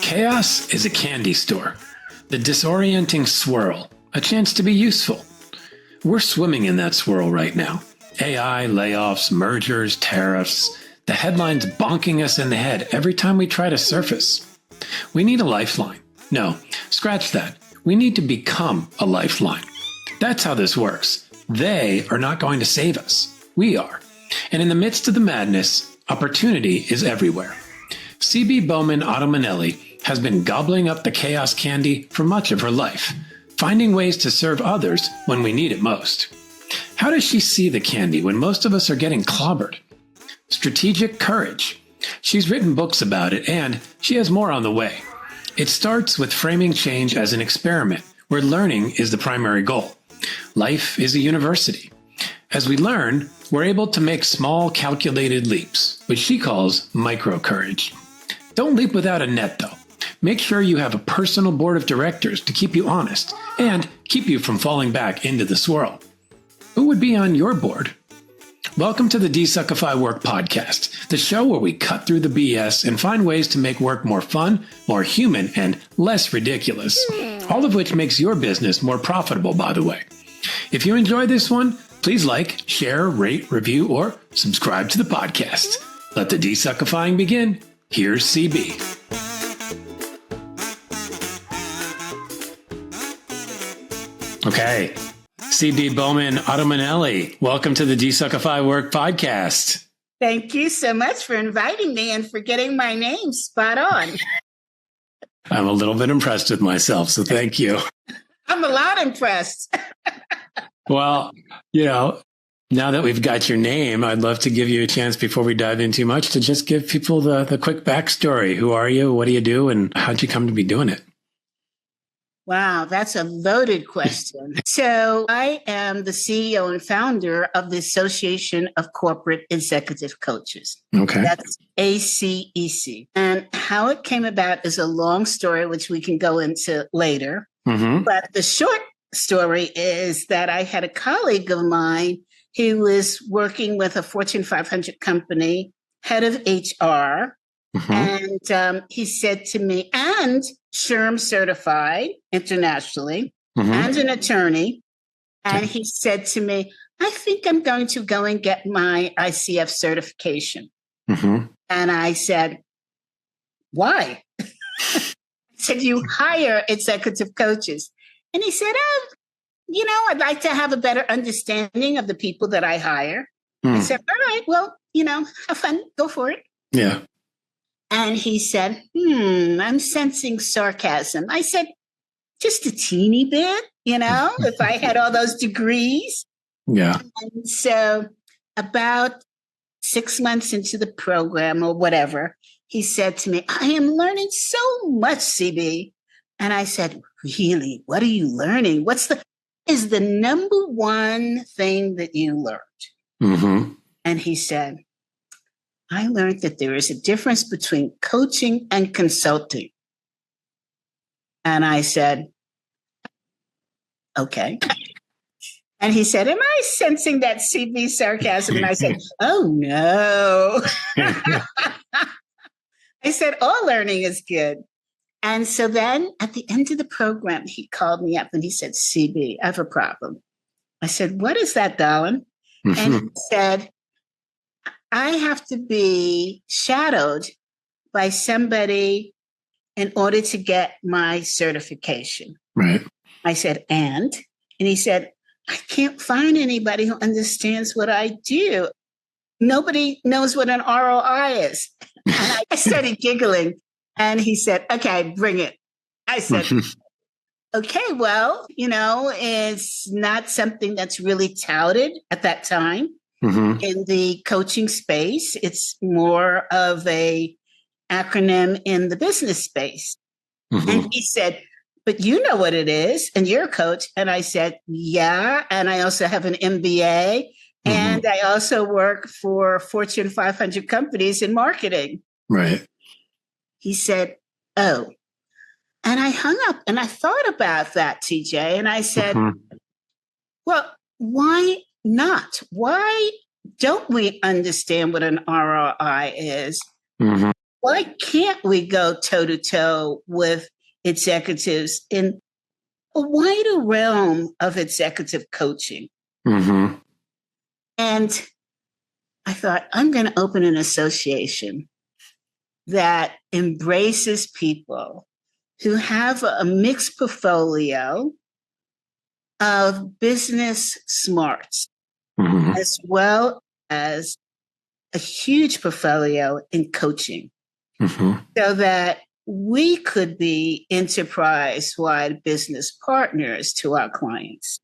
Chaos is a candy store. The disorienting swirl, a chance to be useful. We're swimming in that swirl right now. AI, layoffs, mergers, tariffs. The headlines bonking us in the head every time we try to surface. We need a lifeline. No, scratch that. We need to become a lifeline. That's how this works. They are not going to save us. We are. And in the midst of the madness, opportunity is everywhere. CB Bowman Ottomanelli has been gobbling up the chaos candy for much of her life, finding ways to serve others when we need it most. How does she see the candy when most of us are getting clobbered? Strategic courage. She's written books about it, and she has more on the way. It starts with framing change as an experiment, where learning is the primary goal. Life is a university. As we learn, we're able to make small, calculated leaps, which she calls microcourage. Don't leap without a net, though. Make sure you have a personal board of directors to keep you honest and keep you from falling back into the swirl. Who would be on your board? Welcome to the DesuckifyWork podcast, the show where we cut through the BS and find ways to make work more fun, more human, and less ridiculous. All of which makes your business more profitable, by the way. If you enjoy this one, please like, share, rate, review, or subscribe to the podcast. Let the desuckifying begin. Here's CB. Okay. CB Bowman Ottomanelli, welcome to the DesuckifyWork podcast. Thank you so much for inviting me and for getting my name spot on. I'm a little bit impressed with myself, so thank you. I'm a lot impressed. Well, now that we've got your name, I'd love to give you a chance before we dive in too much to just give people the quick backstory. Who are you? What do you do? And how'd you come to be doing it? Wow, that's a loaded question. So I am the CEO and founder of the Association of Corporate Executive Coaches. Okay. That's ACEC. And how it came about is a long story, which we can go into later. Mm-hmm. But the short story is that I had a colleague of mine who was working with a Fortune 500 company, head of HR. Mm-hmm. And he said to me, and SHRM certified internationally, mm-hmm. and an attorney. And he said to me, I think I'm going to go and get my ICF certification. Mm-hmm. And I said, why? I said, you hire executive coaches. And he said, I'd like to have a better understanding of the people that I hire. I said, all right, well, have fun, go for it. Yeah. And he said, I'm sensing sarcasm. I said, just a teeny bit, if I had all those degrees. Yeah. And so about 6 months into the program or whatever, he said to me, I am learning so much, CB. And I said, really? What are you learning? Is the number one thing that you learned? Mm-hmm. And he said, I learned that there is a difference between coaching and consulting. And I said, okay. And he said, am I sensing that CB sarcasm? And I said, oh, no. I said, all learning is good. And so then at the end of the program, he called me up and he said, CB, I have a problem. I said, what is that, darling? Mm-hmm. And he said, I have to be shadowed by somebody in order to get my certification. Right. I said, and he said, I can't find anybody who understands what I do. Nobody knows what an ROI is. And I started giggling. And he said, okay, bring it. I said, okay, well, it's not something that's really touted at that time. Mm-hmm. In the coaching space, it's more of a acronym in the business space. Mm-hmm. And he said, but you know what it is, and you're a coach. And I said, yeah. And I also have an MBA, mm-hmm. and I also work for Fortune 500 companies in marketing. Right. He said, oh. And I hung up and I thought about that, TJ. And I said, mm-hmm. well, why not? Why don't we understand what an ROI is? Mm-hmm. why can't we go toe to toe with executives in a wider realm of executive coaching? Mm-hmm. And I thought, I'm going to open an association that embraces people who have a mixed portfolio of business smarts, as well as a huge portfolio in coaching, so that we could be enterprise-wide business partners to our clients.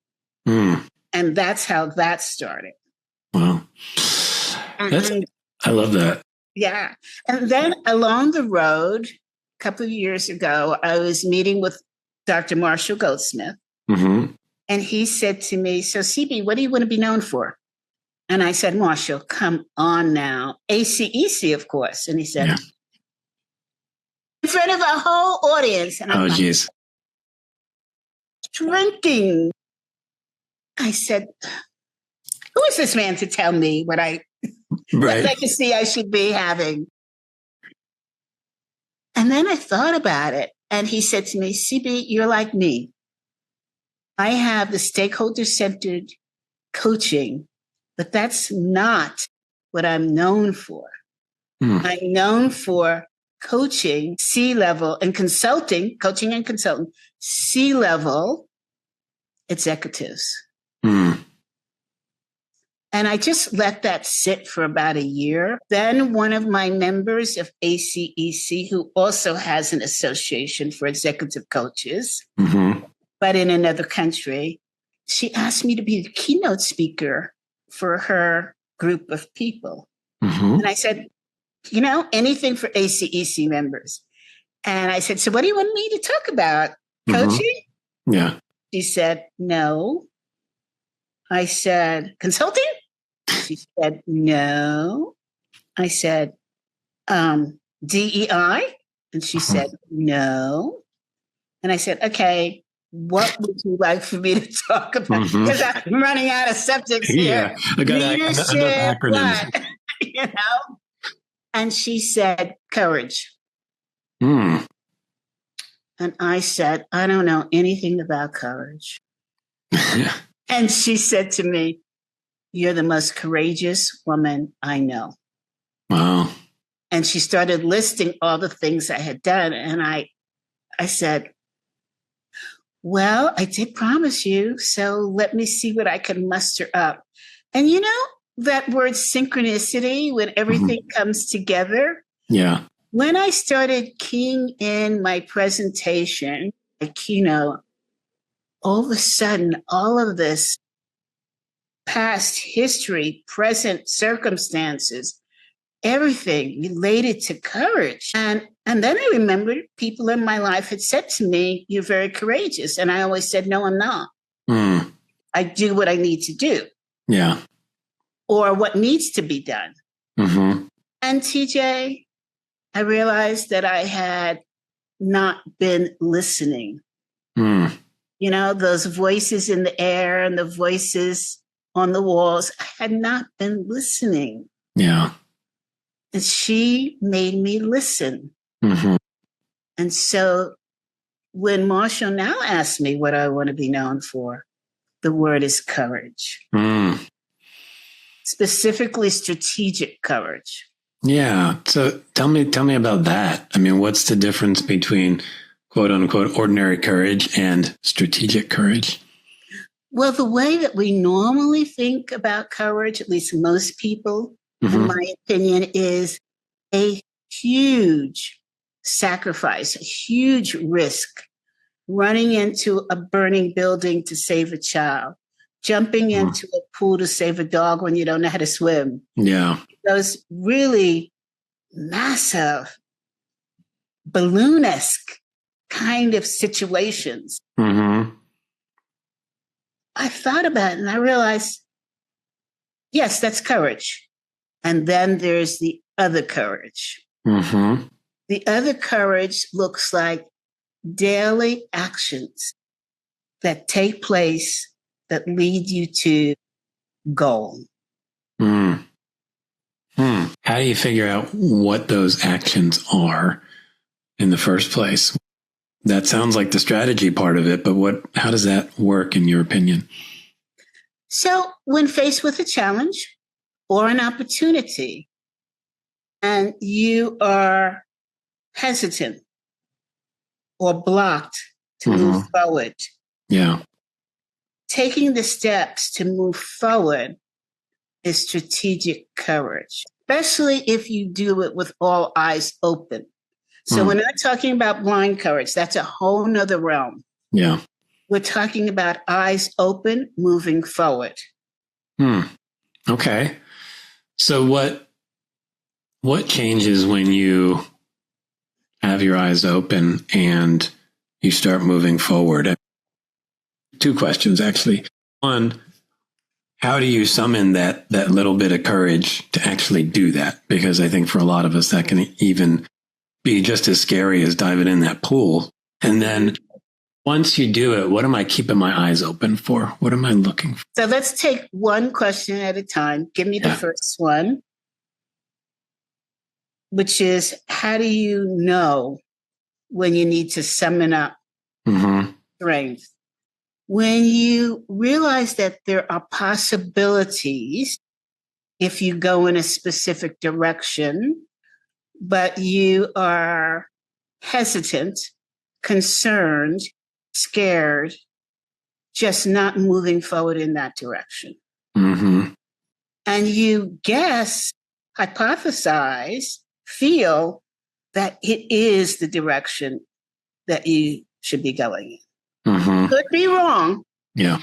And that's how that started. Wow. I love that. Yeah. And then along the road, a couple of years ago, I was meeting with Dr. Marshall Goldsmith. And he said to me, so CB, what do you want to be known for? And I said, Marshall, come on now. ACEC, of course. And he said, in front of a whole audience. And I'm geez. Drinking. I said, who is this man to tell me what legacy I should be having? And then I thought about it. And he said to me, CB, you're like me. I have the stakeholder-centered coaching, but that's not what I'm known for. I'm known for coaching C-level and consulting, coaching and consulting, C-level executives. And I just let that sit for about a year. Then one of my members of ACEC, who also has an association for executive coaches, but in another country, she asked me to be the keynote speaker for her group of people. And I said, anything for ACEC members. And I said, so what do you want me to talk about? Coaching? Yeah. She said, no. I said, consulting? She said, no. I said, DEI? And she said, no. And I said, okay, what would you like for me to talk about? Because I'm running out of subjects here. I got acronyms. And she said, courage. And I said, I don't know anything about courage. And she said to me, you're the most courageous woman I know. Wow. And she started listing all the things I had done. And I said, well, I did promise you, so let me see what I can muster up. And that word synchronicity, when everything comes together. Yeah. When I started keying in my presentation, my keynote, all of a sudden, all of this past history, present circumstances, everything related to courage. And then I remembered people in my life had said to me, you're very courageous. And I always said, no, I'm not. I do what I need to do. Yeah. Or what needs to be done. And TJ, I realized that I had not been listening. Those voices in the air and the voices on the walls, I had not been listening. Yeah. And she made me listen. And so when Marshall now asks me what I want to be known for, the word is courage. Specifically strategic courage. Yeah. So tell me about that. I mean, what's the difference between quote unquote ordinary courage and strategic courage? Well, the way that we normally think about courage, at least most people, in my opinion, is a huge sacrifice, a huge risk, running into a burning building to save a child, jumping into a pool to save a dog when you don't know how to swim. Yeah. Those really massive, balloon-esque kind of situations. I thought about it and I realized, yes, that's courage. And then there's the other courage. The other courage looks like daily actions that take place that lead you to goal. How do you figure out what those actions are in the first place? That sounds like the strategy part of it, but how does that work in your opinion? So when faced with a challenge or an opportunity and you are hesitant or blocked to move forward, taking the steps to move forward is strategic courage, especially if you do it with all eyes open. So we're not talking about blind courage. That's a whole nother realm. Yeah. We're talking about eyes open, moving forward. Okay. So what changes when you have your eyes open and you start moving forward? Two questions, actually. One, how do you summon that little bit of courage to actually do that? Because I think for a lot of us, that can even be just as scary as diving in that pool. And then once you do it, what am I keeping my eyes open for? What am I looking for? So let's take one question at a time. Give me the first one, which is, how do you know when you need to summon up strength? When you realize that there are possibilities if you go in a specific direction, but you are hesitant, concerned, scared, just not moving forward in that direction. And you guess, hypothesize, feel that it is the direction that you should be going in. Could be wrong. Yeah.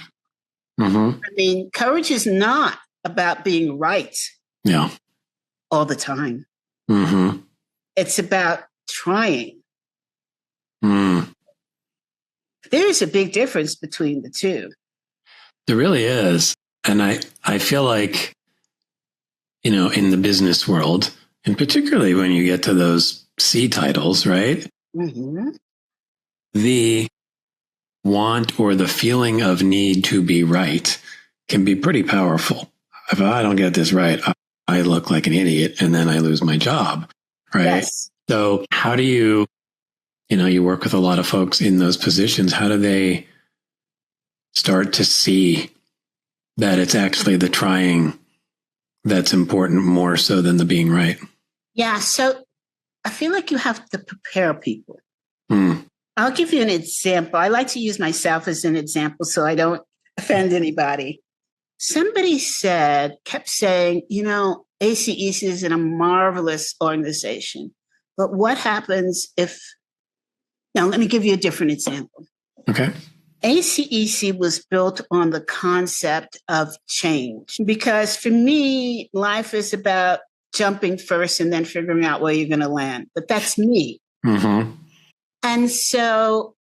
I mean, courage is not about being right all the time. It's about trying. There is a big difference between the two. There really is. And I feel like, in the business world, and particularly when you get to those C titles, right? The want or the feeling of need to be right can be pretty powerful. If I don't get this right, I look like an idiot and then I lose my job, right? Yes. So how do you work with a lot of folks in those positions. How do they start to see that it's actually the trying that's important more so than the being right? Yeah. So I feel like you have to prepare people. I'll give you an example. I like to use myself as an example so I don't offend anybody. Somebody kept saying, ACEC is a marvelous organization. But what happens if, now let me give you a different example. Okay. ACEC was built on the concept of change because for me, life is about jumping first and then figuring out where you're going to land. But that's me. And so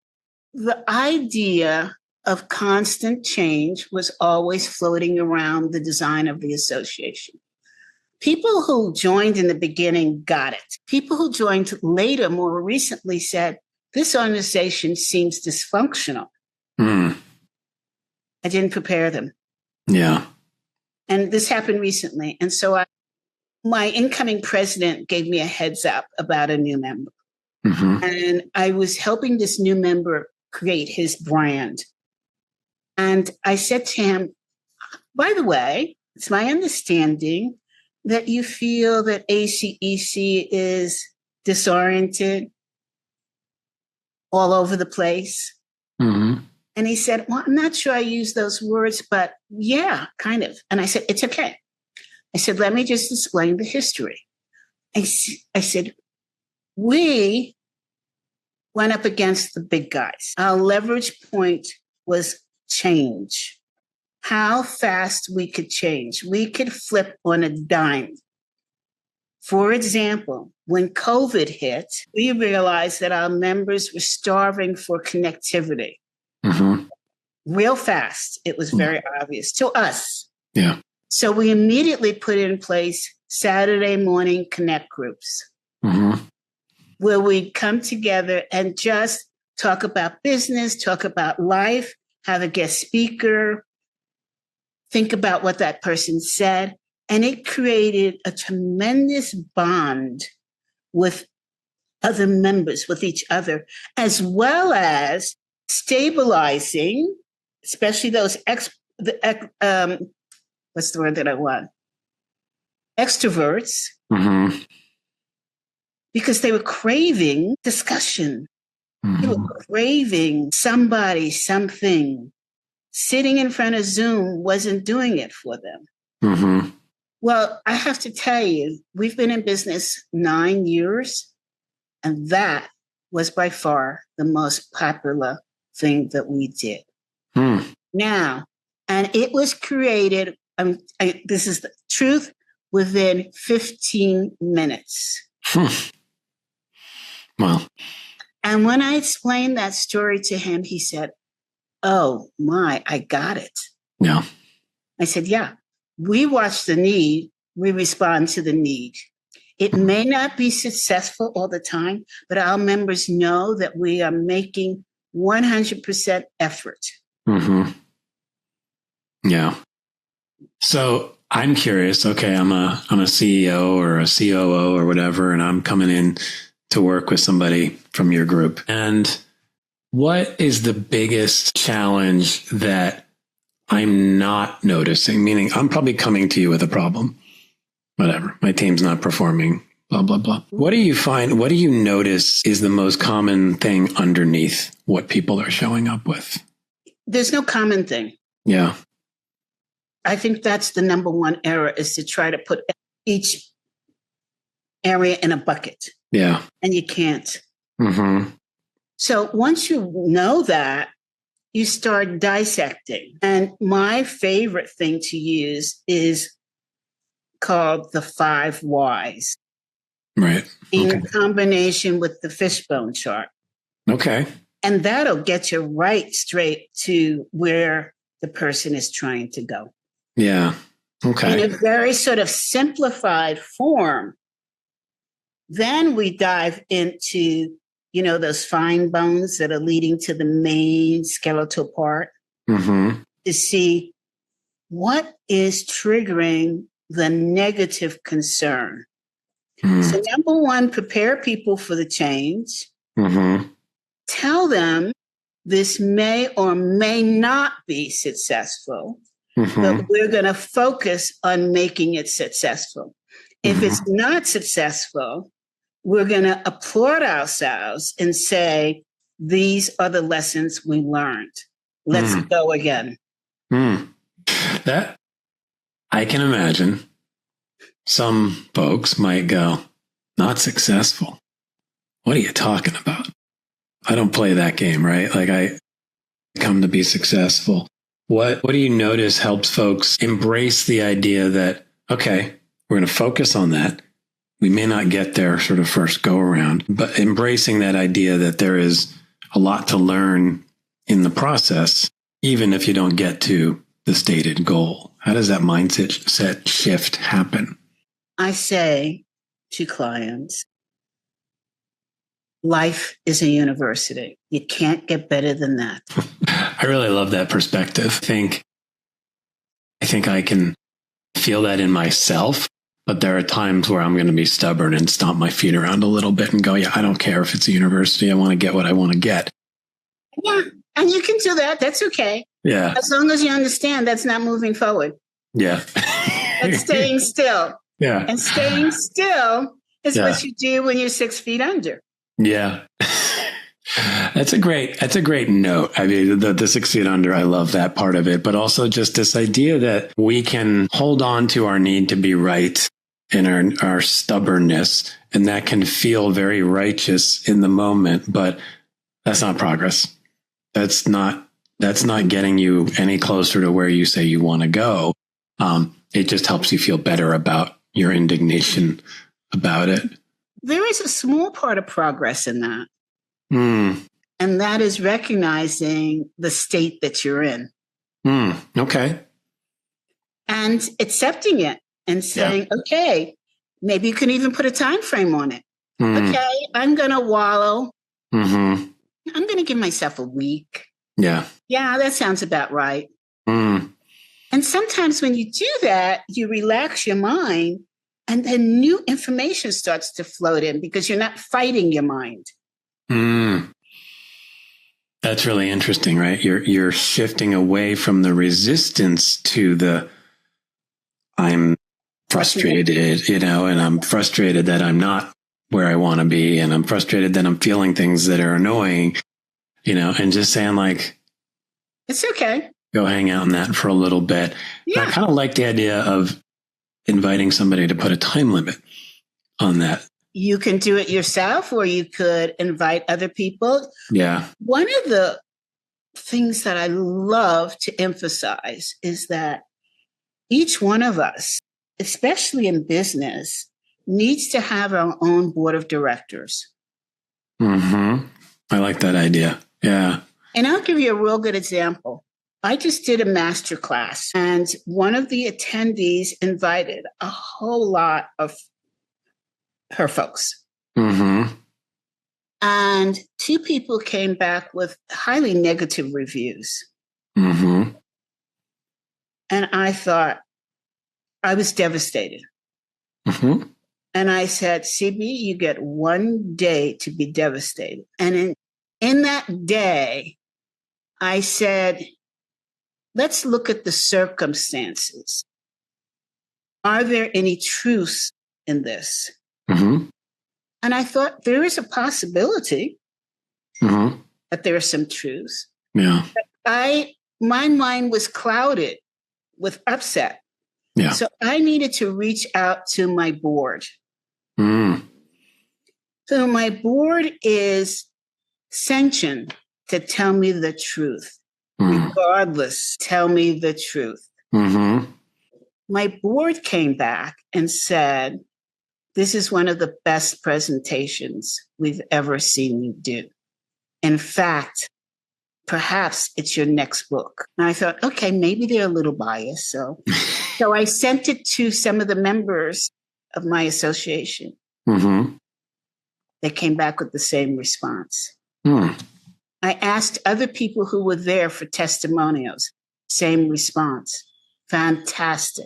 the idea of constant change was always floating around the design of the association. People who joined in the beginning got it. People who joined later, more recently, said, this organization seems dysfunctional. I didn't prepare them. Yeah. And this happened recently. And so my incoming president gave me a heads up about a new member. And I was helping this new member create his brand. And I said to him, by the way, it's my understanding that you feel that ACEC is disoriented, all over the place. And he said, well, I'm not sure I use those words, but yeah, kind of. And I said, it's okay. I said, let me just explain the history. I said, we went up against the big guys. Our leverage point was change. How fast we could change. We could flip on a dime. For example, when COVID hit, we realized that our members were starving for connectivity. Real fast. It was very obvious to us. Yeah. So we immediately put in place Saturday morning connect groups where we come together and just talk about business, talk about life, have a guest speaker, think about what that person said. And it created a tremendous bond with other members, with each other, as well as stabilizing, especially those what's the word that I want? Extroverts, because they were craving discussion. They were craving somebody, something. Sitting in front of Zoom wasn't doing it for them. Well, I have to tell you, we've been in business 9 years, and that was by far the most popular thing that we did. Now, and it was created, this is the truth, within 15 minutes. Wow. And when I explained that story to him, he said, oh my, I got it. Yeah. I said, yeah, we watch the need, we respond to the need. It may not be successful all the time, but our members know that we are making 100% effort. Yeah. So I'm curious. Okay, I'm a CEO or a COO or whatever, and I'm coming in to work with somebody from your group. And what is the biggest challenge that I'm not noticing? Meaning, I'm probably coming to you with a problem. Whatever, my team's not performing. Blah blah blah. What do you find? What do you notice is the most common thing underneath what people are showing up with? There's no common thing. Yeah. I think that's the number one error, is to try to put each area in a bucket. Yeah. And you can't. So once you know that, you start dissecting. And my favorite thing to use is called the 5 whys. Right. In combination with the fishbone chart. Okay. And that'll get you right straight to where the person is trying to go. Yeah. Okay. In a very sort of simplified form. Then we dive into, those fine bones that are leading to the main skeletal part to see what is triggering the negative concern. So number one, prepare people for the change. Tell them this may or may not be successful, but we're going to focus on making it successful. If it's not successful, we're going to applaud ourselves and say, these are the lessons we learned. Let's go again. That I can imagine some folks might go, not successful. What are you talking about? I don't play that game, right? Like, I come to be successful. What do you notice helps folks embrace the idea that, okay, we're going to focus on that. We may not get there sort of first go around, but embracing that idea that there is a lot to learn in the process, even if you don't get to the stated goal. How does that mindset shift happen? I say to clients, life is a university. You can't get better than that. I really love that perspective. I think I can feel that in myself, but there are times where I'm going to be stubborn and stomp my feet around a little bit and go, yeah, I don't care if it's a university. I want to get what I want to get. Yeah, and you can do that. That's okay. Yeah. As long as you understand that's not moving forward. Yeah. That's staying still. Yeah. And staying still is what you do when you're 6 feet under. Yeah. That's a great note. I mean, the 6 feet under, I love that part of it, but also just this idea that we can hold on to our need to be right and our stubbornness, and that can feel very righteous in the moment, but that's not progress. That's not getting you any closer to where you say you want to go. It just helps you feel better about your indignation about it. There is a small part of progress in that. And that is recognizing the state that you're in. Okay. And accepting it and saying, okay, maybe you can even put a time frame on it. Okay, I'm going to wallow. I'm going to give myself a week. Yeah. Yeah, that sounds about right. And And sometimes when you do that, you relax your mind and then new information starts to float in because you're not fighting your mind. That's really interesting, right? You're shifting away from the resistance to the I'm frustrated, and I'm frustrated that I'm not where I want to be, and I'm frustrated that I'm feeling things that are annoying, and just saying like, it's okay. Go hang out in that for a little bit. Yeah. I kind of like the idea of inviting somebody to put a time limit on that. You can do it yourself, or you could invite other people. Yeah. One of the things that I love to emphasize is that each one of us, especially in business, needs to have our own board of directors. Mm-hmm. I like that idea. Yeah. And I'll give you a real good example. I just did a master class, and one of the attendees invited a whole lot of her folks. Mm-hmm. And 2 people came back with highly negative reviews. Mm-hmm. And I thought, I was devastated. Mm-hmm. And I said, CB, you get 1 day to be devastated. And in that day, I said, let's look at the circumstances. Are there any truths in this? Mm-hmm. And I thought there is a possibility that there are some truths. Yeah. But my mind was clouded with upset. Yeah. So I needed to reach out to my board. So my board is sanctioned to tell me the truth. Regardless, tell me the truth. Mm-hmm. My board came back and said, this is one of the best presentations we've ever seen you do. In fact, perhaps it's your next book. And I thought, okay, maybe they're a little biased. So I sent it to some of the members of my association. Mm-hmm. They came back with the same response. Mm. I asked other people who were there for testimonials, same response. Fantastic.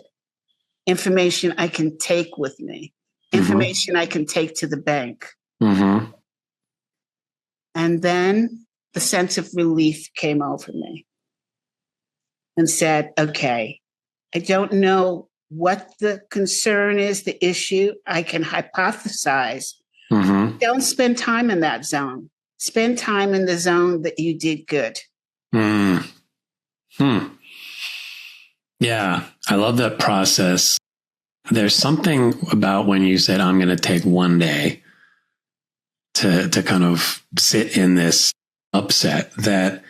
Information I can take with me. Information I can take to the bank. Mm-hmm. And then the sense of relief came over me and said, okay, I don't know what the concern is, the issue. I can hypothesize. Mm-hmm. Don't spend time in that zone. Spend time in the zone that you did good. Yeah, I love that process. There's something about when you said, I'm going to take 1 day to kind of sit in this upset, that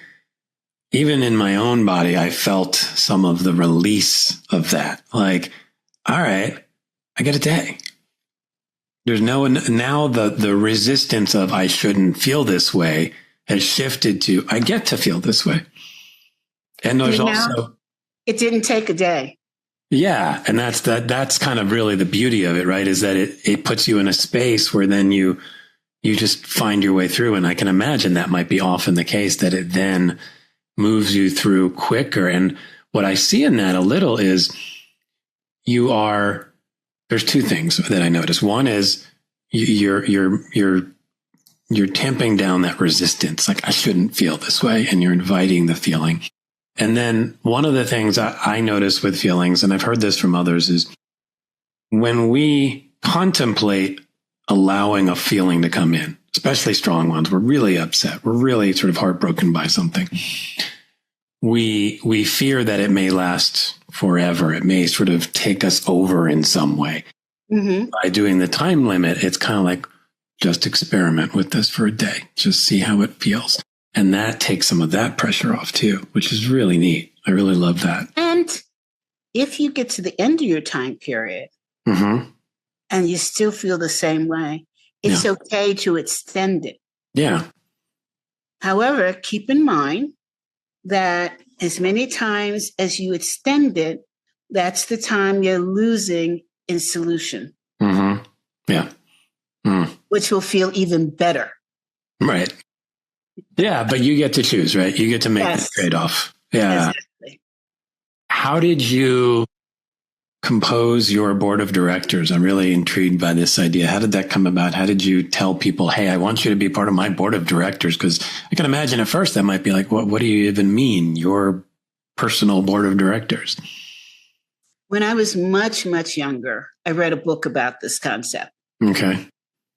even in my own body, I felt some of the release of that. Like, all right, I get a day. There's now the resistance of I shouldn't feel this way has shifted to I get to feel this way. And there's also, it didn't take a day. Yeah. And that's kind of really the beauty of it, right? Is that it puts you in a space where then you just find your way through. And I can imagine that might be often the case, that it then moves you through quicker. And what I see in that a little is there's 2 things that I notice. One is you're tamping down that resistance. Like, I shouldn't feel this way. And you're inviting the feeling. And then one of the things I notice with feelings, and I've heard this from others, is when we contemplate allowing a feeling to come in, especially strong ones, we're really upset. We're really sort of heartbroken by something. We fear that it may last forever. It may sort of take us over in some way. Mm-hmm. By doing the time limit, it's kind of like, just experiment with this for a day. Just see how it feels. And that takes some of that pressure off too, which is really neat. I really love that. And if you get to the end of your time period and you still feel the same way, it's okay to extend it. Yeah. However, keep in mind that as many times as you extend it, that's the time you're losing in solution. Mm-hmm. Yeah. Which will feel even better. Right. Yeah, but you get to choose, right? You get to make that trade-off. Yeah. Exactly. how did you compose your board of directors? I'm really intrigued by this idea. How did that come about? How did you tell people, hey, I want you to be part of my board of directors? Because I can imagine at first that might be like, what do you even mean, your personal board of directors? When I was much, much younger, I read a book about this concept. Okay.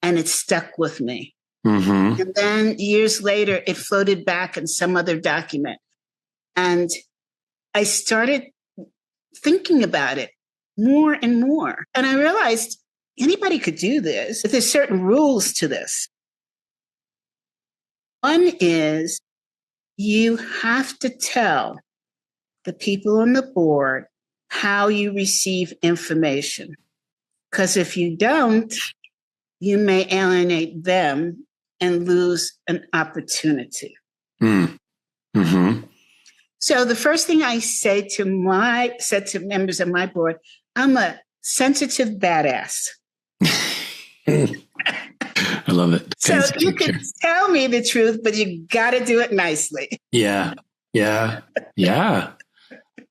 And it stuck with me. Mm-hmm. And then years later, it floated back in some other document. And I started thinking about it more and more. And I realized anybody could do this, but there's certain rules to this. One is you have to tell the people on the board how you receive information. Because if you don't, you may alienate them and lose an opportunity. Mm-hmm. So the first thing I said to members of my board, I'm a sensitive badass. I love it. So you can tell me the truth, but you got to do it nicely. Yeah.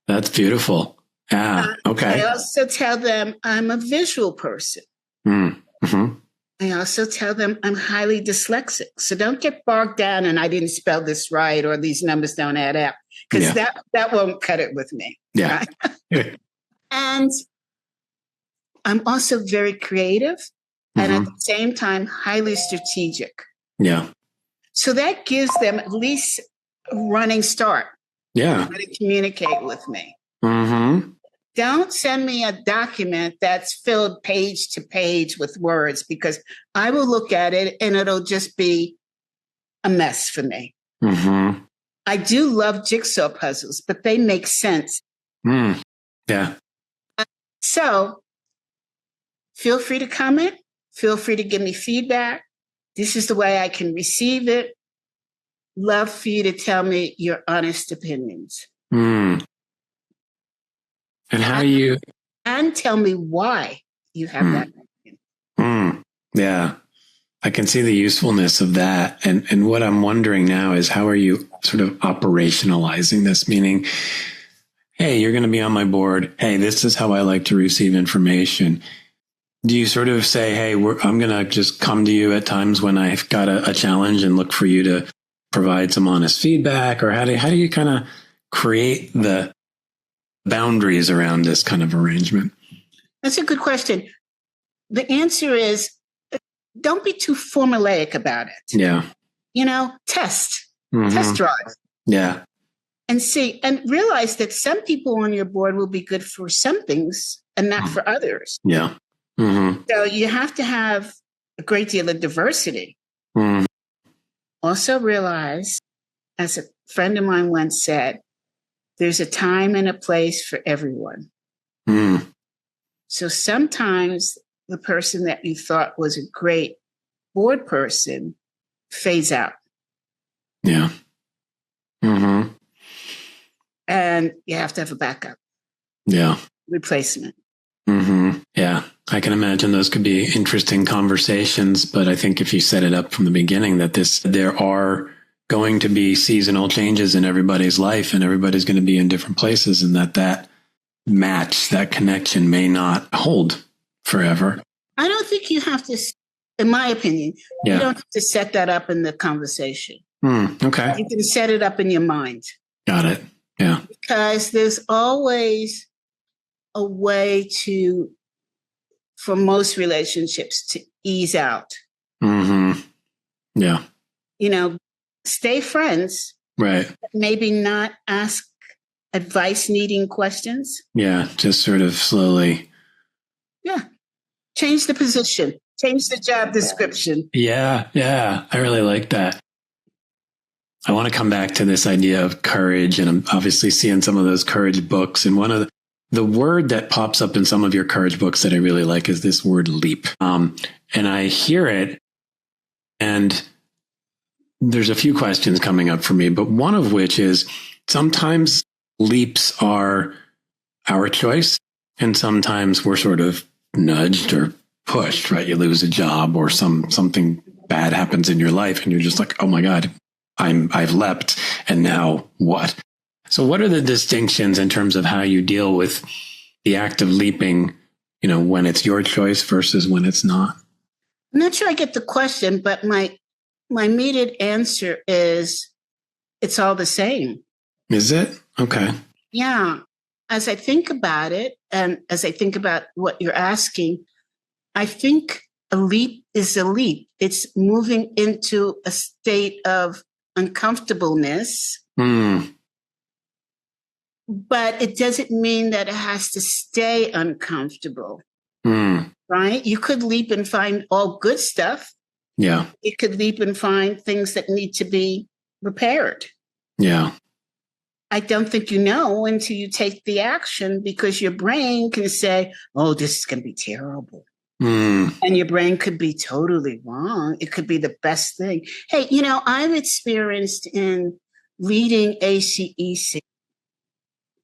That's beautiful. Yeah. Okay. I also tell them I'm a visual person. Mm-hmm. I also tell them I'm highly dyslexic. So don't get bogged down and I didn't spell this right or these numbers don't add up, because that won't cut it with me. Yeah. Right? And I'm also very creative and at the same time, highly strategic. Yeah. So that gives them at least a running start. Yeah. To communicate with me. Mm-hmm. Don't send me a document that's filled page to page with words, because I will look at it and it'll just be a mess for me. Mm-hmm. I do love jigsaw puzzles, but they make sense. Yeah. So feel free to comment. Feel free to give me feedback. This is the way I can receive it. Love for you to tell me your honest opinions. And how do you... And tell me why you have that opinion. Yeah. I can see the usefulness of that. And what I'm wondering now is, how are you sort of operationalizing this? Meaning, hey, you're going to be on my board. Hey, this is how I like to receive information. Do you sort of say, hey, I'm going to just come to you at times when I've got a challenge and look for you to provide some honest feedback? Or how do you kind of create the boundaries around this kind of arrangement? That's a good question. The answer is, don't be too formulaic about it. Yeah. Test drive. Yeah. And see, and realize that some people on your board will be good for some things and not for others. Yeah. Mm-hmm. So you have to have a great deal of diversity. Also realize, as a friend of mine once said, there's a time and a place for everyone. So sometimes the person that you thought was a great board person fades out. Yeah. And you have to have a backup. Yeah. Replacement. Yeah. I can imagine those could be interesting conversations, but I think if you set it up from the beginning that there are going to be seasonal changes in everybody's life and everybody's going to be in different places, and that match, that connection may not hold forever. I don't think you have to, in my opinion, you don't have to set that up in the conversation. Okay. You can set it up in your mind. Got it. Yeah. Because there's always a way for most relationships to ease out. Yeah. Stay friends. Right. Maybe not ask advice needing questions. Yeah. Just sort of slowly. Yeah. Change the position. Change the job description. Yeah. Yeah. I really like that. I want to come back to this idea of courage, and I'm obviously seeing some of those courage books. And one of the word that pops up in some of your courage books that I really like is this word leap. And I hear it, and there's a few questions coming up for me, but one of which is sometimes leaps are our choice, and sometimes we're sort of nudged or pushed, right? You lose a job or something bad happens in your life and you're just like, oh my God, I've leapt, and now what? So what are the distinctions in terms of how you deal with the act of leaping, when it's your choice versus when it's not? I'm not sure I get the question, but my immediate answer is it's all the same. Is it? Okay. Yeah. As I think about it, and as I think about what you're asking, I think a leap is a leap. It's moving into a state of uncomfortableness. But it doesn't mean that it has to stay uncomfortable, right? You could leap and find all good stuff. Yeah. You could leap and find things that need to be repaired. Yeah. I don't think you know until you take the action, because your brain can say, oh, this is going to be terrible. And your brain could be totally wrong. It could be the best thing. Hey, I've experienced in leading ACEC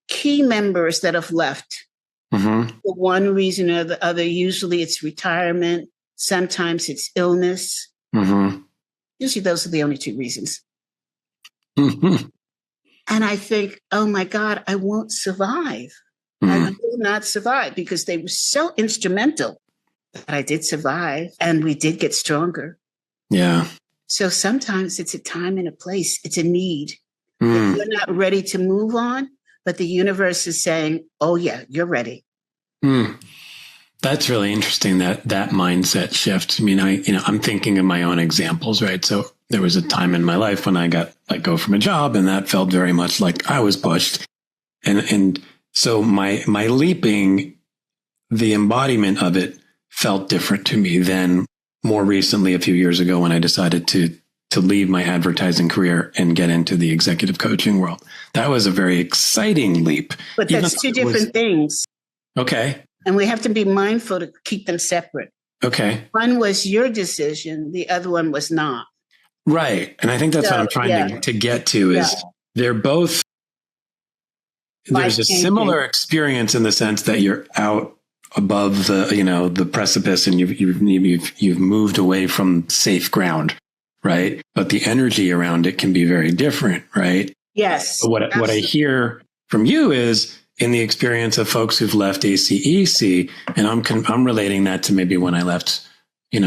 key members that have left for one reason or the other. Usually it's retirement. Sometimes it's illness. Usually those are the only two reasons. And I think, oh my God, I won't survive. I will not survive, because they were so instrumental that I did survive and we did get stronger. Yeah. So sometimes it's a time and a place. It's a need. If you're not ready to move on, but the universe is saying, oh yeah, you're ready. That's really interesting, that mindset shift. I mean, I'm thinking of my own examples, right? So there was a time in my life when I got let go from a job, and that felt very much like I was pushed. And so my leaping, the embodiment of it felt different to me than more recently, a few years ago, when I decided to leave my advertising career and get into the executive coaching world. That was a very exciting leap. But that's two different things. Okay. And we have to be mindful to keep them separate. Okay. One was your decision. The other one was not. Right. And I think that's what I'm trying to get to is they're both, there's a similar experience in the sense that you're out above the precipice and you've moved away from safe ground, right? But the energy around it can be very different, right? Yes. What I hear from you is in the experience of folks who've left ACEC, and I'm relating that to maybe when I left,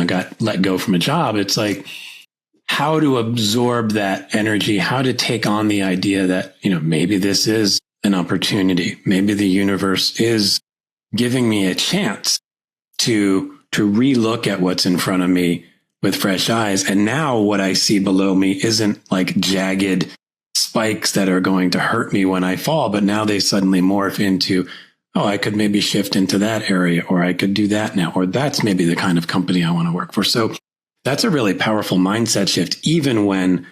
got let go from a job. It's like how to absorb that energy, how to take on the idea that, maybe this is an opportunity. Maybe the universe is giving me a chance to relook at what's in front of me with fresh eyes. And now what I see below me isn't like jagged spikes that are going to hurt me when I fall, but now they suddenly morph into, oh, I could maybe shift into that area, or I could do that now, or that's maybe the kind of company I want to work for. So that's a really powerful mindset shift, even when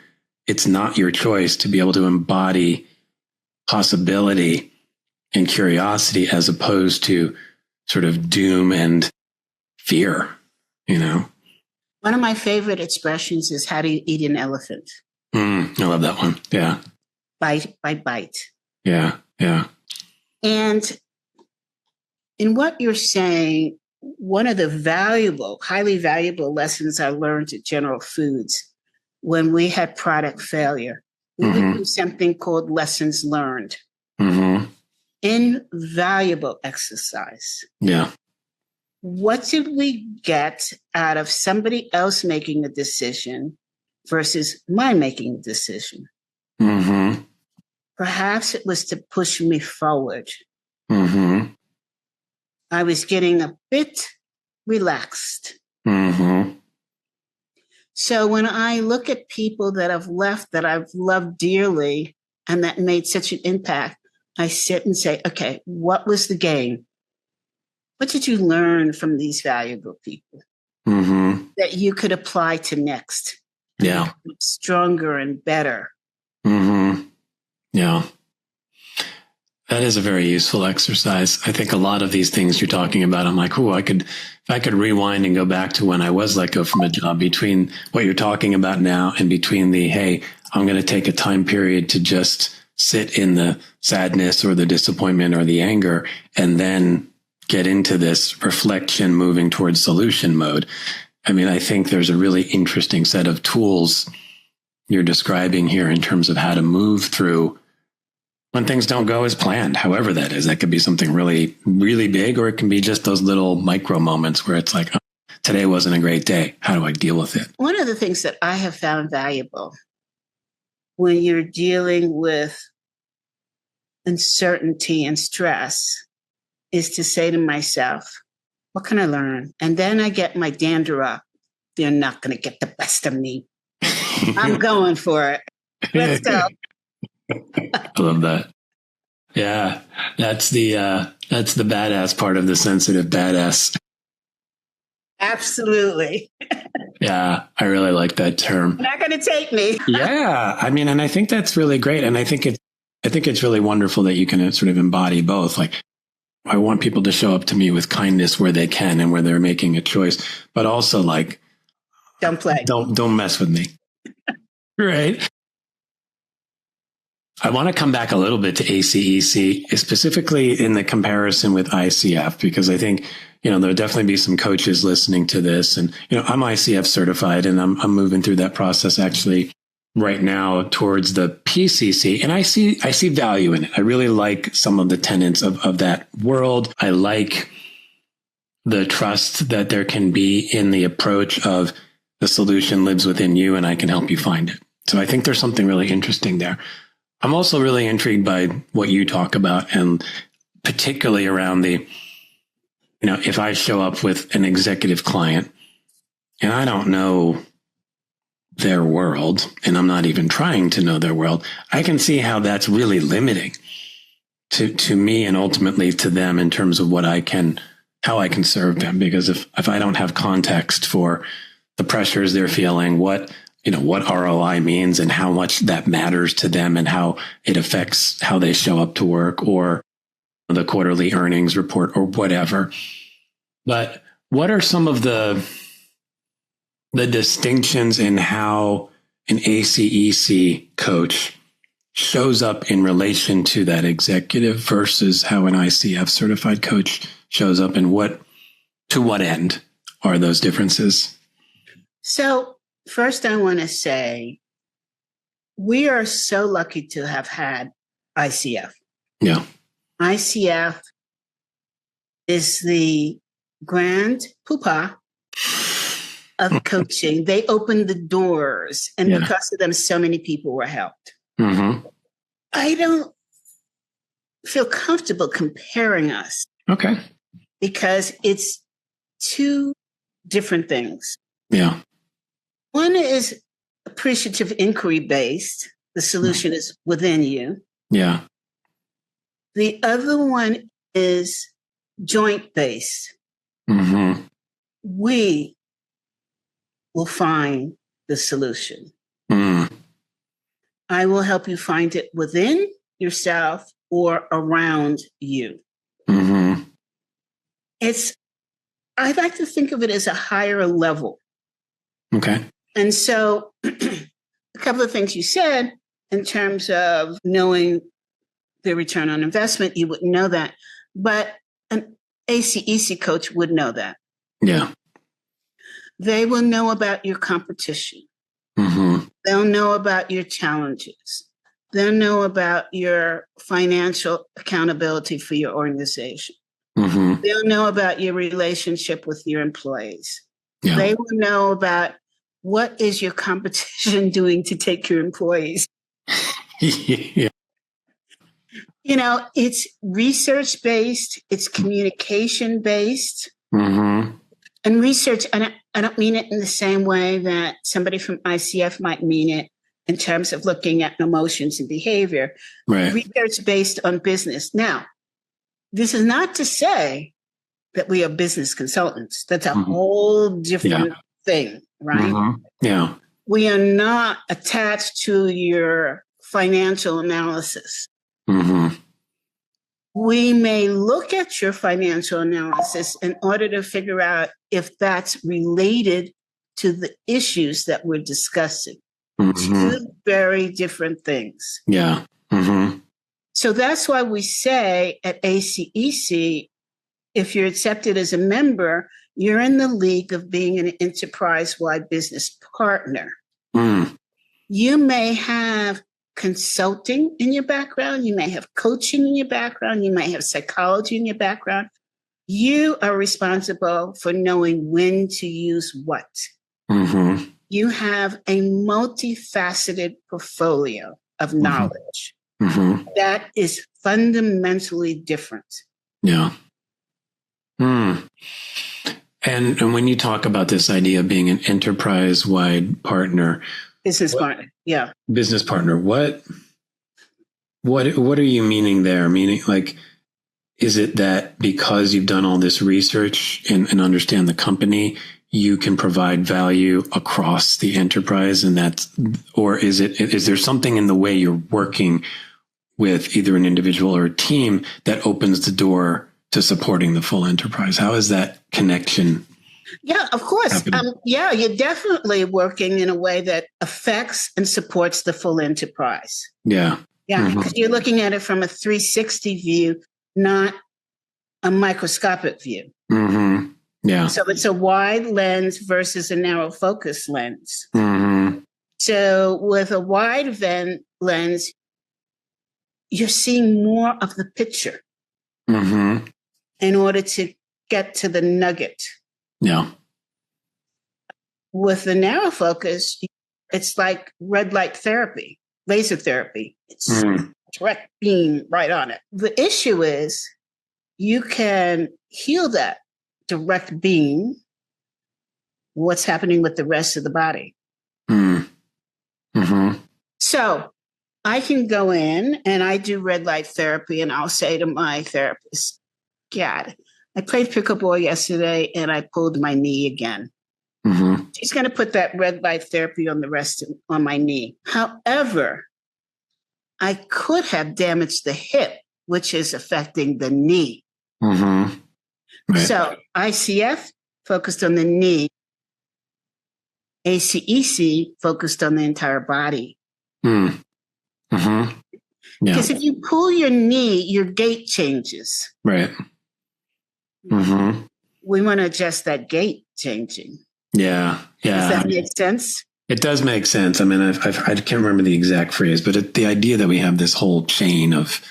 it's not your choice, to be able to embody possibility and curiosity as opposed to sort of doom and fear, One of my favorite expressions is, how do you eat an elephant? I love that one. Yeah. Bite by bite. Yeah. Yeah. And in what you're saying, one of the highly valuable lessons I learned at General Foods when we had product failure, we would do something called lessons learned. Invaluable exercise. Yeah. What did we get out of somebody else making a decision versus my making a decision? Perhaps it was to push me forward. I was getting a bit relaxed. So when I look at people that have left that I've loved dearly and that made such an impact, I sit and say, okay, what was the gain? What did you learn from these valuable people that you could apply to next? Yeah. Stronger and better. Yeah. That is a very useful exercise. I think a lot of these things you're talking about, I'm like, if I could rewind and go back to when I was let go from a job, between what you're talking about now and between hey, I'm going to take a time period to just sit in the sadness or the disappointment or the anger, and then get into this reflection, moving towards solution mode. I mean, I think there's a really interesting set of tools you're describing here in terms of how to move through when things don't go as planned, however that is. That could be something really, really big, or it can be just those little micro moments where it's like, oh, today wasn't a great day. How do I deal with it? One of the things that I have found valuable when you're dealing with uncertainty and stress is to say to myself, what can I learn? And then I get my dander up. They're not going to get the best of me. I'm going for it. Let's go. I love that. Yeah, that's the badass part of the sensitive badass. Absolutely. Yeah, I really like that term. Not going to take me. Yeah, I mean, and I think that's really great, and I think it's really wonderful that you can sort of embody both. Like, I want people to show up to me with kindness where they can and where they're making a choice, but also like, don't mess with me. Right. I want to come back a little bit to ACEC, specifically in the comparison with ICF, because I think, there'll definitely be some coaches listening to this. And, I'm ICF certified, and I'm moving through that process actually right now towards the PCC. And I see value in it. I really like some of the tenets of that world. I like the trust that there can be in the approach of the solution lives within you and I can help you find it. So I think there's something really interesting there. I'm also really intrigued by what you talk about, and particularly around the, if I show up with an executive client and I don't know their world, and I'm not even trying to know their world, I can see how that's really limiting to me and ultimately to them in terms of how I can serve them. Because if I don't have context for the pressures they're feeling, what ROI means and how much that matters to them and how it affects how they show up to work or the quarterly earnings report or whatever. But what are some of the distinctions in how an ACEC coach shows up in relation to that executive versus how an ICF certified coach shows up, and to what end are those differences? So first, I want to say we are so lucky to have had ICF. Yeah. ICF is the grand poobah of coaching. They opened the doors, and because of them, so many people were helped. Mm-hmm. I don't feel comfortable comparing us. Okay. Because it's two different things. Yeah. One is appreciative inquiry based. The solution is within you. Yeah. The other one is joint based. Mm-hmm. We will find the solution. Mm. I will help you find it within yourself or around you. Mm-hmm. I like to think of it as a higher level. Okay. And so a couple of things you said in terms of knowing the return on investment, you wouldn't know that. But an ACEC coach would know that. Yeah. They will know about your competition. Mm-hmm. They'll know about your challenges. They'll know about your financial accountability for your organization. Mm-hmm. They'll know about your relationship with your employees. Yeah. They will know about what is your competition doing to take your employees. Yeah. It's research-based, it's communication-based. Mm-hmm. And research, and I don't mean it in the same way that somebody from ICF might mean it in terms of looking at emotions and behavior. Right. Research based on business. Now, this is not to say that we are business consultants. That's a whole different thing, right? Mm-hmm. Yeah. We are not attached to your financial analysis. Mm-hmm. We may look at your financial analysis in order to figure out if that's related to the issues that we're discussing. Mm-hmm. Two very different things. Yeah. Mm-hmm. So that's why we say at ACEC, if you're accepted as a member, you're in the league of being an enterprise-wide business partner. Mm. You may have consulting in your background. You may have coaching in your background. You may have psychology in your background. You are responsible for knowing when to use what. Mm-hmm. You have a multifaceted portfolio of knowledge that is fundamentally different. Yeah. And when you talk about this idea of being an enterprise-wide partner, business partner, what are you meaning there? Meaning, like, is it that because you've done all this research and understand the company, you can provide value across the enterprise, or is there something in the way you're working with either an individual or a team that opens the door to supporting the full enterprise? How is that connection? Yeah, of course. You're definitely working in a way that affects and supports the full enterprise. Yeah. Yeah, because you're looking at it from a 360 view, not a microscopic view. Mm-hmm. Yeah. So it's a wide lens versus a narrow focus lens. Mm-hmm. So with a wide lens, you're seeing more of the picture in order to get to the nugget. Yeah. With the narrow focus, it's like red light therapy, laser therapy. It's direct beam right on it. The issue is you can heal that direct beam. What's happening with the rest of the body? So I can go in and I do red light therapy, and I'll say to my therapist, God, I played pickleball yesterday and I pulled my knee again. She's going to put that red light therapy on on my knee. However, I could have damaged the hip, which is affecting the knee. Right. So ICF focused on the knee. ACEC focused on the entire body. Because if you pull your knee, your gait changes. Right. We want to adjust that gait changing. Yeah. Does that make sense? It does make sense. I mean, I can't remember the exact phrase, but the idea that we have this whole chain of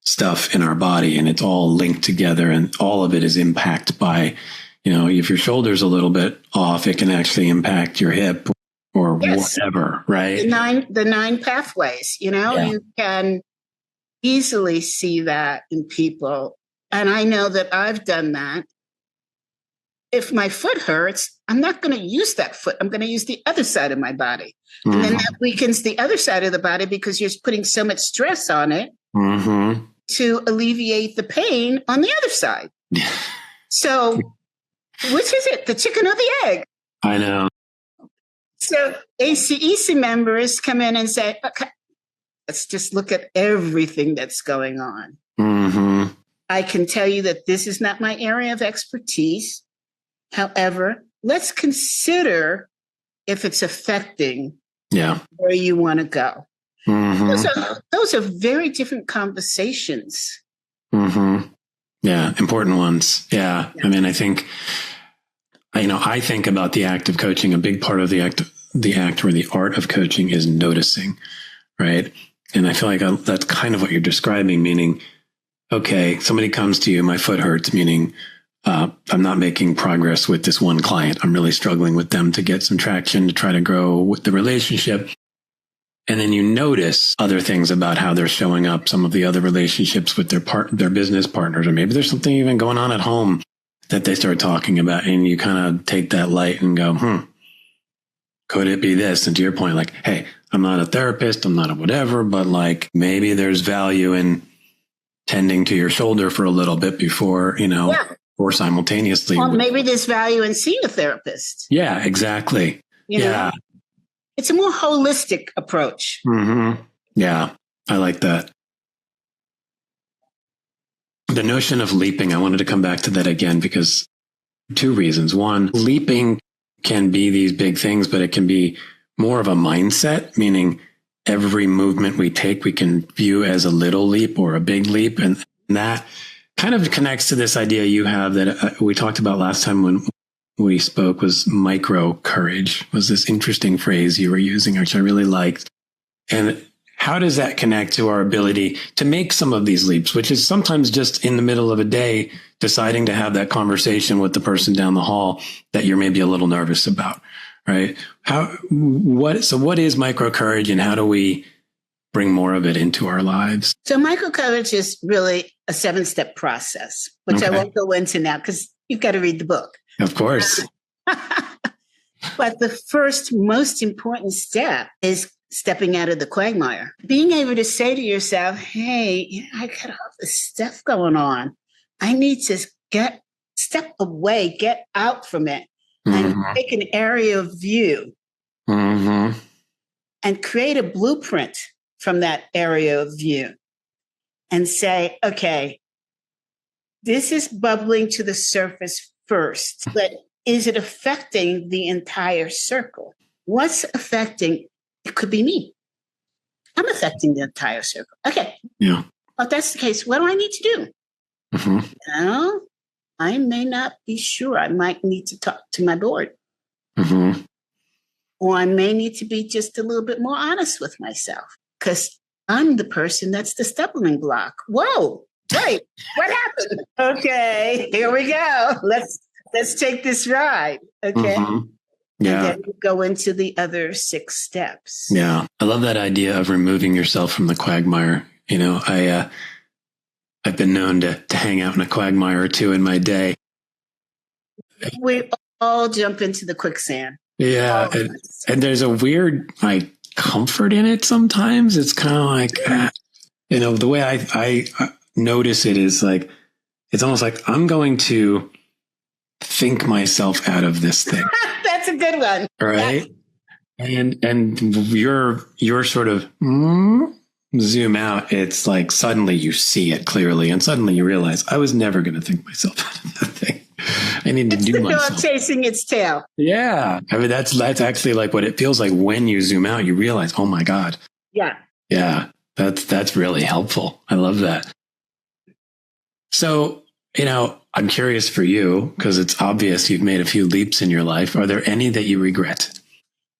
stuff in our body and it's all linked together and all of it is impacted by, if your shoulder's a little bit off, it can actually impact your hip or whatever, right? The nine pathways, you can easily see that in people. And I know that I've done that. If my foot hurts, I'm not going to use that foot. I'm going to use the other side of my body. And then that weakens the other side of the body because you're putting so much stress on it to alleviate the pain on the other side. So which is it, the chicken or the egg? I know. So ACEC members come in and say, okay, let's just look at everything that's going on. I can tell you that this is not my area of expertise. However, let's consider if it's affecting where you want to go. Those are very different conversations. Yeah, important ones. Yeah. I mean, I think about the act of coaching. A big part of the act or the art of coaching is noticing, right? And I feel like that's kind of what you're describing, meaning, okay, somebody comes to you, my foot hurts, meaning I'm not making progress with this one client. I'm really struggling with them to get some traction, to try to grow with the relationship. And then you notice other things about how they're showing up, some of the other relationships with their business partners, or maybe there's something even going on at home that they start talking about. And you kind of take that light and go, could it be this? And to your point, like, hey, I'm not a therapist, I'm not a whatever, but like maybe there's value in tending to your shoulder for a little bit before, or simultaneously. Or maybe there's value in seeing a therapist. Yeah, exactly. It's a more holistic approach. Yeah, I like that. The notion of leaping, I wanted to come back to that again because two reasons. One, leaping can be these big things, but it can be more of a mindset, meaning every movement we take, we can view as a little leap or a big leap. And that kind of connects to this idea you have that we talked about last time when we spoke, was microcourage, was this interesting phrase you were using, which I really liked. And how does that connect to our ability to make some of these leaps, which is sometimes just in the middle of a day, deciding to have that conversation with the person down the hall that you're maybe a little nervous about, right? What is Microcourage, and how do we bring more of it into our lives? So Microcourage is really a 7-step process, which I won't go into now because you've got to read the book. Of course. But the first most important step is stepping out of the quagmire. Being able to say to yourself, hey, I got all this stuff going on. I need to step away, get out from it, and take an area of view and create a blueprint from that area of view and say, okay, this is bubbling to the surface first, but is it affecting the entire circle? What's affecting? It could be me. I'm affecting the entire circle. Okay. Yeah. Well, if that's the case, what do I need to do? Well, I may not be sure. I might need to talk to my board. Or I may need to be just a little bit more honest with myself because I'm the person that's the stumbling block. Whoa, wait, what happened? Okay, here we go. Let's take this ride. Okay. Yeah. And then we go into the other 6 steps. Yeah. I love that idea of removing yourself from the quagmire. You know, I've been known to hang out in a quagmire or two in my day. We all jump into the quicksand. Yeah. And there's a weird comfort in it sometimes. It's kind of like, the way I notice it is like, it's almost like I'm going to think myself out of this thing. That's a good one. Right. Yeah. And you're sort of zoom out. It's like suddenly you see it clearly, and suddenly you realize I was never going to think myself out of that thing. I need to do myself. It's the dog chasing its tail. Yeah. I mean, that's actually like what it feels like when you zoom out, you realize, oh my God. Yeah. Yeah. That's really helpful. I love that. So, I'm curious for you, because it's obvious you've made a few leaps in your life. Are there any that you regret?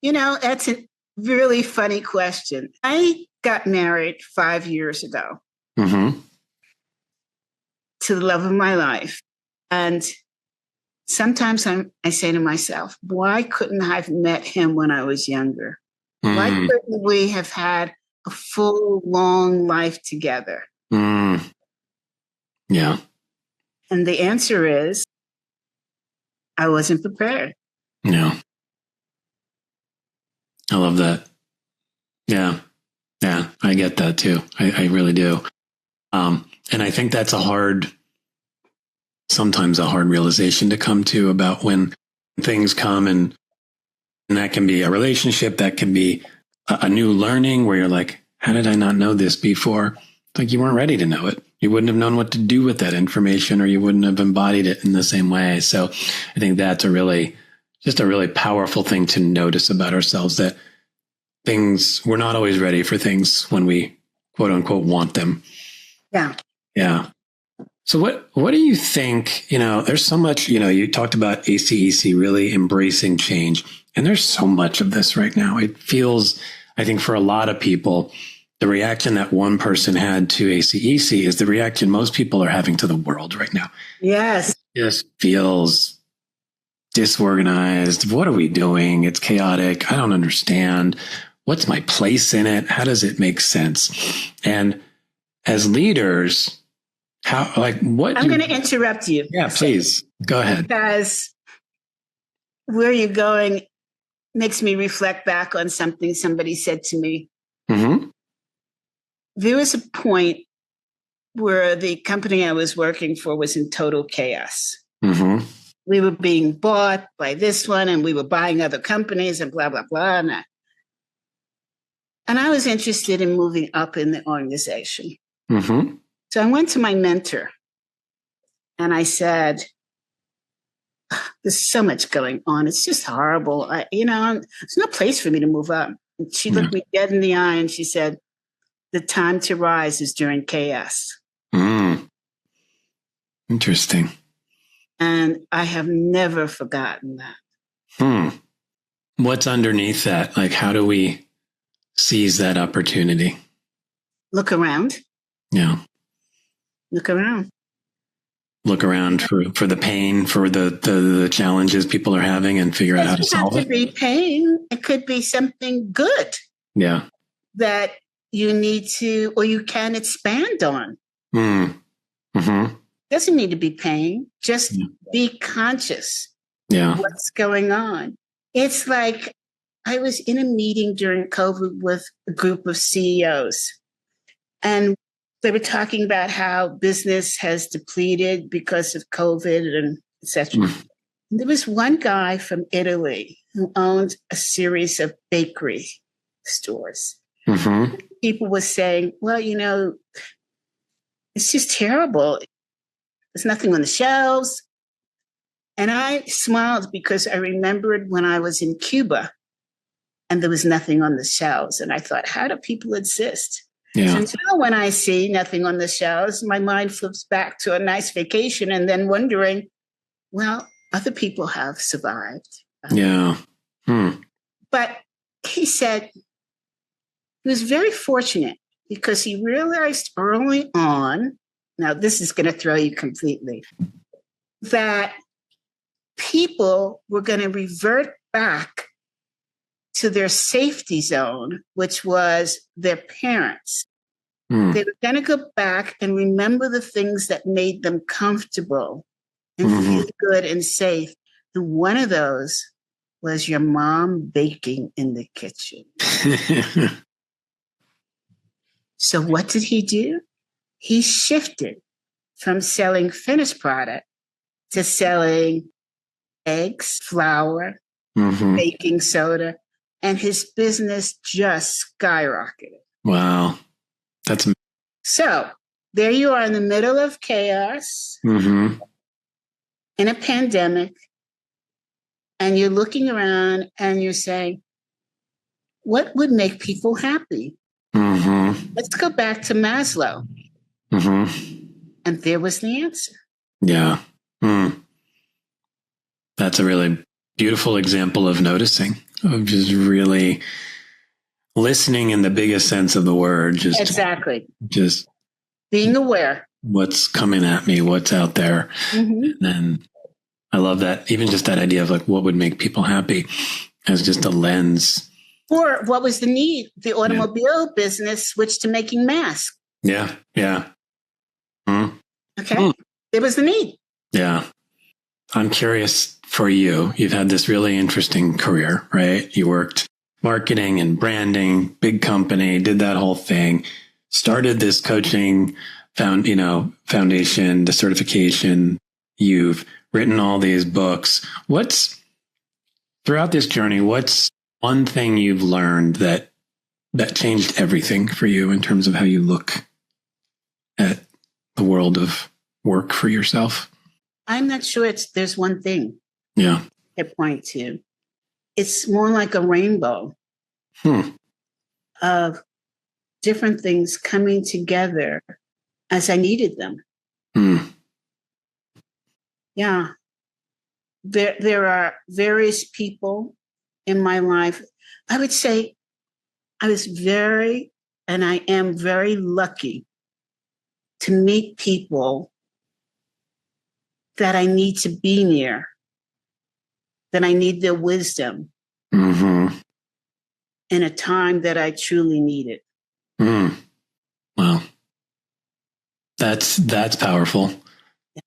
That's a really funny question. I got married 5 years ago to the love of my life. And sometimes I say to myself, why couldn't I have met him when I was younger? Why couldn't we have had a full, long life together? Yeah. And the answer is, I wasn't prepared. Yeah. I love that. Yeah. Yeah. I get that too. I really do. And I think that's sometimes a hard realization to come to about when things come, and that can be a relationship, that can be a new learning where you're like, how did I not know this before? It's like you weren't ready to know it. You wouldn't have known what to do with that information, or you wouldn't have embodied it in the same way. So I think that's a really powerful thing to notice about ourselves, that we're not always ready for things when we quote unquote want them. Yeah. Yeah. So what do you think, there's so much, you talked about ACEC really embracing change, and there's so much of this right now. It feels, I think for a lot of people, the reaction that one person had to ACEC is the reaction most people are having to the world right now. Yes. It just feels disorganized. What are we doing? It's chaotic. I don't understand. What's my place in it? How does it make sense? And as leaders, I'm going to interrupt you. Yeah, please. Go ahead. Because where you're going makes me reflect back on something somebody said to me. There was a point where the company I was working for was in total chaos. We were being bought by this one, and we were buying other companies, and blah, blah, blah. And I was interested in moving up in the organization. So I went to my mentor and I said, there's so much going on. It's just horrible. There's no place for me to move up. And she looked me dead in the eye and she said, the time to rise is during chaos. Interesting. And I have never forgotten that. What's underneath that? Like, how do we seize that opportunity? Look around. Yeah. Look around. Look around for the pain, for the challenges people are having, and figure out how to solve it. It doesn't have to be pain. It could be something good. Yeah. That you need to, or you can expand on. Mm-hmm. Doesn't need to be pain. Just be conscious. Yeah. What's going on? It's like I was in a meeting during COVID with a group of CEOs, and they were talking about how business has depleted because of COVID and et cetera. There was one guy from Italy who owned a series of bakery stores. Mm-hmm. People were saying, well, it's just terrible. There's nothing on the shelves. And I smiled because I remembered when I was in Cuba and there was nothing on the shelves. And I thought, how do people exist? Yeah. So now when I see nothing on the shelves, my mind flips back to a nice vacation and then wondering, well, other people have survived. Yeah. But he said he was very fortunate because he realized early on, now this is going to throw you completely, that people were going to revert back to their safety zone, which was their parents. They were going to go back and remember the things that made them comfortable and feel good and safe. And one of those was your mom baking in the kitchen. So what did he do? He shifted from selling finished product to selling eggs, flour, baking soda, and his business just skyrocketed. Wow. So there you are in the middle of chaos, in a pandemic, and you're looking around and you're saying, what would make people happy? Let's go back to Maslow. And there was the answer. Yeah. That's a really beautiful example of noticing, of just really listening in the biggest sense of the word. Exactly. Just being aware. What's coming at me, what's out there. And then I love that, even just that idea of like what would make people happy as just a lens. Or what was the need? The automobile business switched to making masks. Yeah. Okay. There was the need. Yeah. I'm curious for you. You've had this really interesting career, right? You worked marketing and branding, big company, did that whole thing, started this coaching foundation, the certification. You've written all these books. Throughout this journey, what's one thing you've learned that changed everything for you in terms of how you look at the world of work for yourself? I'm not sure there's one thing. Yeah. I point to. It's more like a rainbow of different things coming together as I needed them. Yeah. There are various people in my life. I would say I was and I am very lucky to meet people that I need to be near, that I need their wisdom in a time that I truly need it. Wow. That's powerful.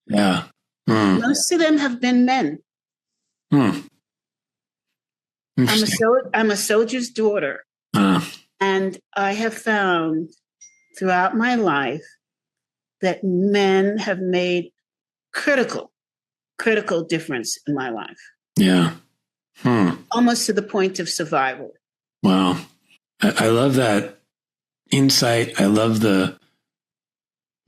Yeah. Most of them have been men. I'm a soldier's daughter. And I have found throughout my life that men have made critical difference in my life. Yeah. Almost to the point of survival. Wow. I love that insight. I love the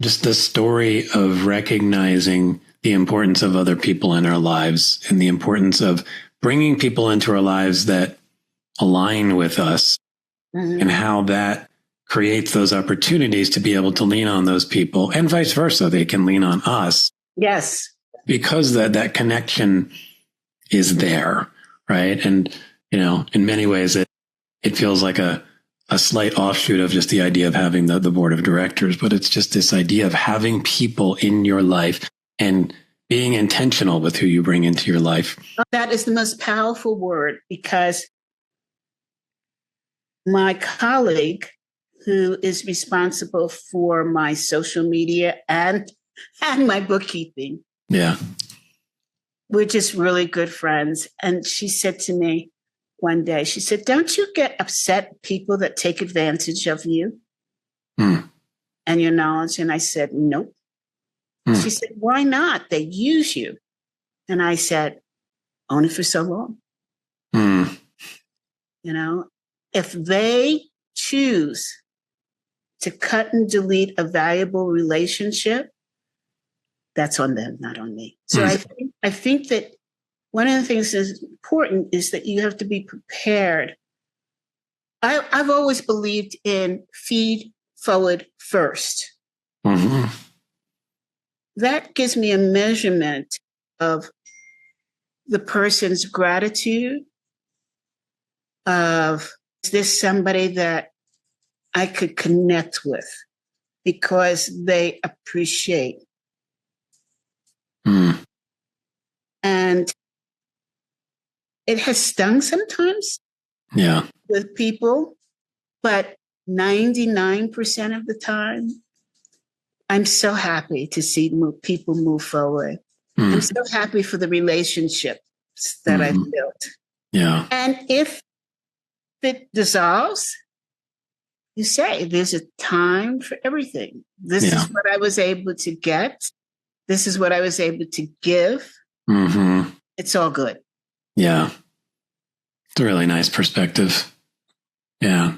story of recognizing the importance of other people in our lives and the importance of bringing people into our lives that align with us and how that creates those opportunities to be able to lean on those people and vice versa. They can lean on us. Yes. Because that connection is there, right? And, in many ways it feels like a a slight offshoot of just the idea of having the board of directors, but it's just this idea of having people in your life and being intentional with who you bring into your life. That is the most powerful word, because my colleague, who is responsible for my social media and my bookkeeping, yeah, we're just really good friends. And she said to me one day, she said, "Don't you get upset at people that take advantage of you and your knowledge?" And I said, "Nope." She said, "Why not? They use you." And I said, "Only for so long." You know, if they choose to cut and delete a valuable relationship, that's on them, not on me. So I think that one of the things that's important is that you have to be prepared. I've always believed in feed forward first. That gives me a measurement of the person's gratitude, of, is this somebody that I could connect with because they appreciate. And it has stung sometimes with people, but 99% of the time, I'm so happy to see people move forward. I'm so happy for the relationships that I've built. Yeah. And if it dissolves, you say there's a time for everything. This is what I was able to get. This is what I was able to give. It's all good. Yeah. It's a really nice perspective. Yeah.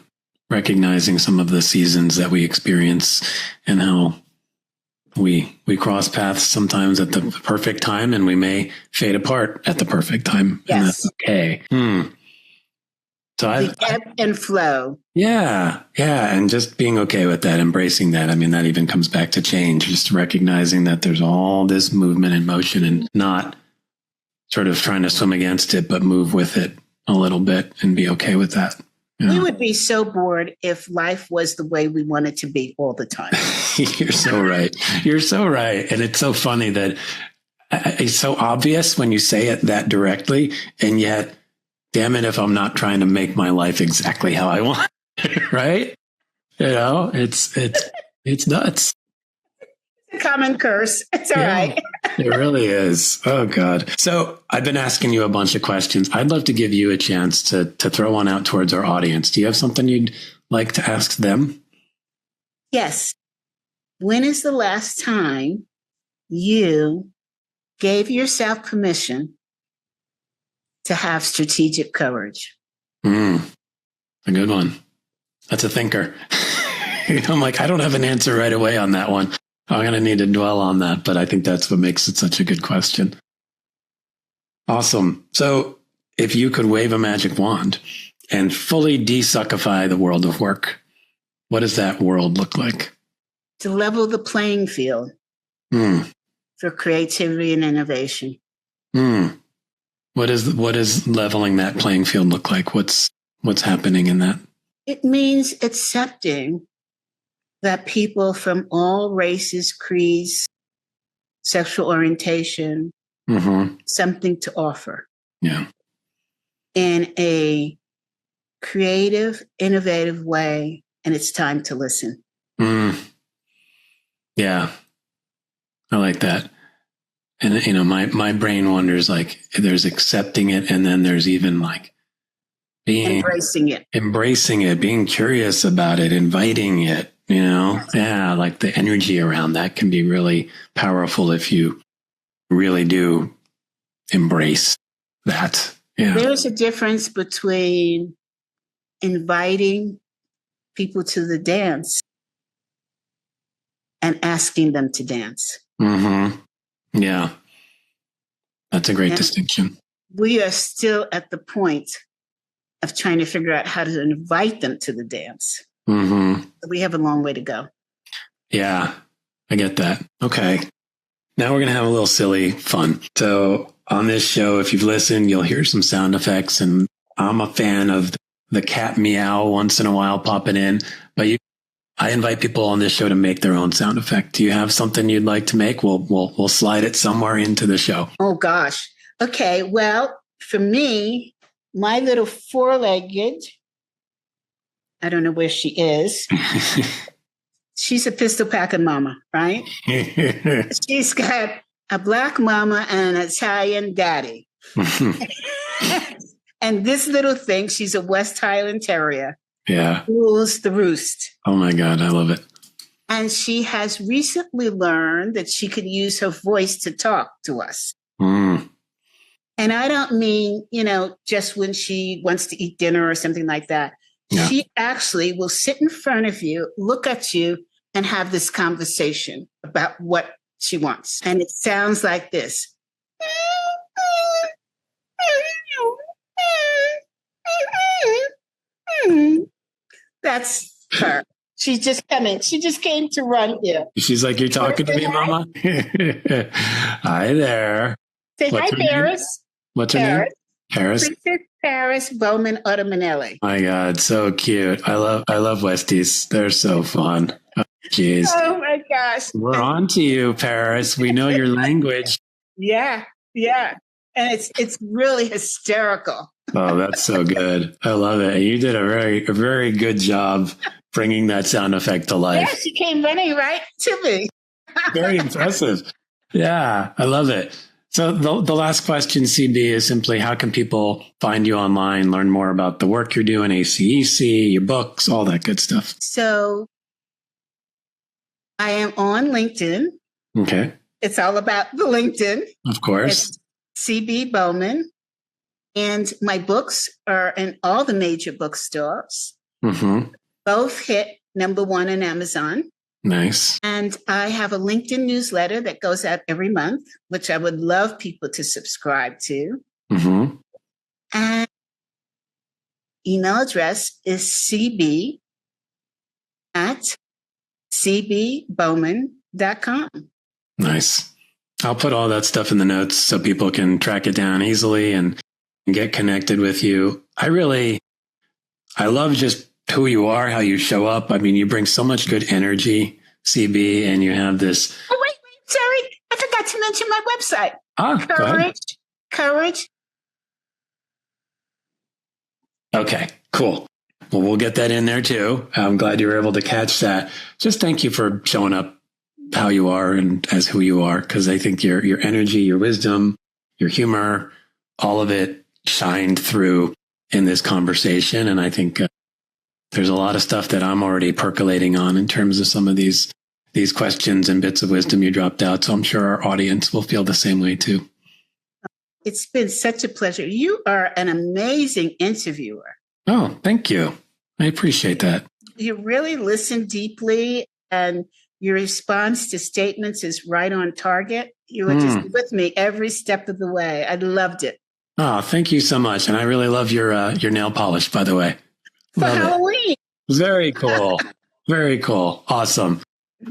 Recognizing some of the seasons that we experience and how we cross paths sometimes at the perfect time, and we may fade apart at the perfect time. Yes. And that's okay. So the ebb and flow. Yeah. And just being okay with that, embracing that. I mean, that even comes back to change, just recognizing that there's all this movement and motion and not sort of trying to swim against it, but move with it a little bit and be okay with that. You know? We would be so bored if life was the way we want it to be all the time. You're so right. You're so right. And it's so funny that it's so obvious when you say it that directly, and yet, damn it, if I'm not trying to make my life exactly how I want, right? You know, it's nuts. It's a common curse. It's all right. It really is. Oh, God. So I've been asking you a bunch of questions. I'd love to give you a chance to throw one out towards our audience. Do you have something you'd like to ask them? Yes. When is the last time you gave yourself permission to have strategic courage? A good one. That's a thinker. I'm like, I don't have an answer right away on that one. I'm going to need to dwell on that, but I think that's what makes it such a good question. Awesome. So if you could wave a magic wand and fully desuckify the world of work, what does that world look like? To level the playing field for creativity and innovation. What is leveling that playing field look like? What's happening in that? It means accepting that people from all races, creeds, sexual orientation, something to offer. Yeah. In a creative, innovative way, and it's time to listen. Yeah. I like that. And, you know, my brain wonders, like, there's accepting it, and then there's even like embracing it, being curious about it, inviting it, you know? Yeah. Like the energy around that can be really powerful if you really do embrace that. Yeah. There's a difference between inviting people to the dance and asking them to dance. Yeah. That's a great distinction. We are still at the point of trying to figure out how to invite them to the dance. We have a long way to go. Yeah, I get that. Okay. Now we're going to have a little silly fun. So on this show, if you've listened, you'll hear some sound effects, and I'm a fan of the cat meow once in a while popping in. But I invite people on this show to make their own sound effect. Do you have something you'd like to make? We'll slide it somewhere into the show. Oh gosh. Okay. Well, for me, my little four-legged, I don't know where she is. She's a pistol packing mama, right? She's got a black mama and an Italian daddy. And this little thing, she's a West Highland Terrier. Yeah. Rules the roost. Oh my God, I love it. And she has recently learned that she could use her voice to talk to us. And I don't mean, just when she wants to eat dinner or something like that. Yeah. She actually will sit in front of you, look at you, and have this conversation about what she wants. And it sounds like this. That's her. She's just coming. She just came to run here. She's like, you're talking to me, Mama? Hi there. Say hi, Paris. What's her name? Paris? Princess Paris Bowman Ottomanelli. My God, so cute. I love Westies. They're so fun. Jeez. Oh my gosh. We're on to you, Paris. We know your language. Yeah. And it's really hysterical. Oh, that's so good. I love it. You did a very good job bringing that sound effect to life. Yeah, she came running right to me. Very impressive. Yeah, I love it. So the last question, CB, is simply how can people find you online, learn more about the work you're doing, ACEC, your books, all that good stuff? So I am on LinkedIn. Okay. It's all about the LinkedIn. Of course. It's CB Bowman. And my books are in all the major bookstores. Mm-hmm. Both hit #1 on Amazon. Nice. And I have a LinkedIn newsletter that goes out every month, which I would love people to subscribe to. Mm-hmm. And email address is cb@cbbowman.com. Nice. I'll put all that stuff in the notes so people can track it down easily and get connected with you. I love just who you are, how you show up. I mean, you bring so much good energy, CB, and you have this. Oh, wait, sorry. I forgot to mention my website. Courage. Okay, cool. Well, we'll get that in there too. I'm glad you were able to catch that. Just thank you for showing up how you are and as who you are, because I think your energy, your wisdom, your humor, all of it shined through in this conversation. And I think there's a lot of stuff that I'm already percolating on in terms of some of these questions and bits of wisdom you dropped out. So I'm sure our audience will feel the same way too. It's been such a pleasure. You are an amazing interviewer. Oh, thank you. I appreciate that. You really listen deeply, and your response to statements is right on target. You were just with me every step of the way. I loved it. Oh, thank you so much. And I really love your nail polish, by the way. For Halloween. Very cool. Very cool. Awesome.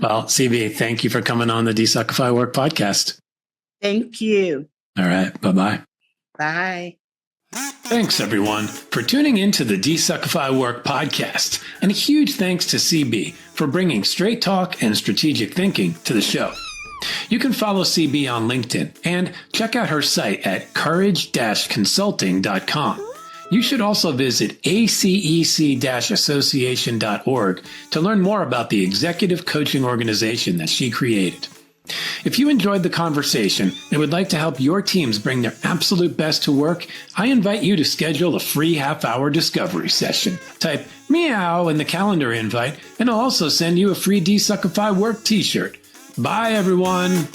Well, CB, thank you for coming on the DesuckifyWork podcast. Thank you. All right. Bye-bye. Bye. Thanks, everyone, for tuning into the DesuckifyWork podcast. And a huge thanks to CB for bringing straight talk and strategic thinking to the show. You can follow CB on LinkedIn and check out her site at courage-consulting.com. You should also visit ACEC-association.org to learn more about the executive coaching organization that she created. If you enjoyed the conversation and would like to help your teams bring their absolute best to work, I invite you to schedule a free half-hour discovery session. Type meow in the calendar invite, and I'll also send you a free DesuckifyWork t-shirt. Bye, everyone.